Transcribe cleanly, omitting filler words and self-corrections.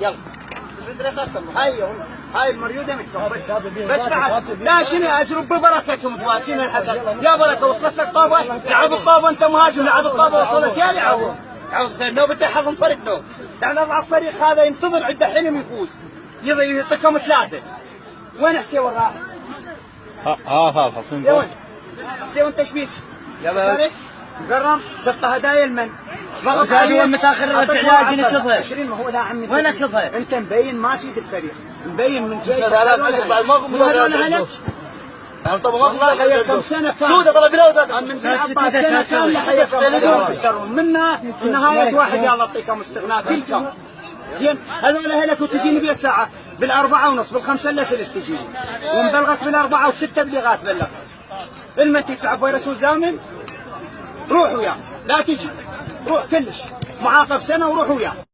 يلا هاي المريوده متهم بس بعد لا شنو ازرب ببركتهم شنو الحسن يا بركه وصلت لك طابه لعب الطابه انت مهاجم لعب الطابه وصلت يا لعبوا لو بده يحظم فريق لو يعني اضعف فريق هذا ينتظر عنده حلم يفوز يعطيكم ثلاثه وين حسين راح؟ ها حسين تشبيك يلا مقرم تعطى هدايا لمن؟ وين متاخر رجع لي كفى 20 ما هو ذا عمي وين كفى؟ انت مبين ما تفيد الفريق مبين من جاي والله هي كم سنه كان شو طلب من 4 سنه كان حيكم منا نهايه واحد يلا يعطيكم استغناء كلكم زين هذول هلك وتجيني بيا ساعه بال4:30 بال5 الا ثلث تجيني ومبلغك بال4 و6 بلغات بلغ لما انت تلعب ويا رسول زامن روح وياه لا تجي روح كلش معاقب سنه وروح وياه.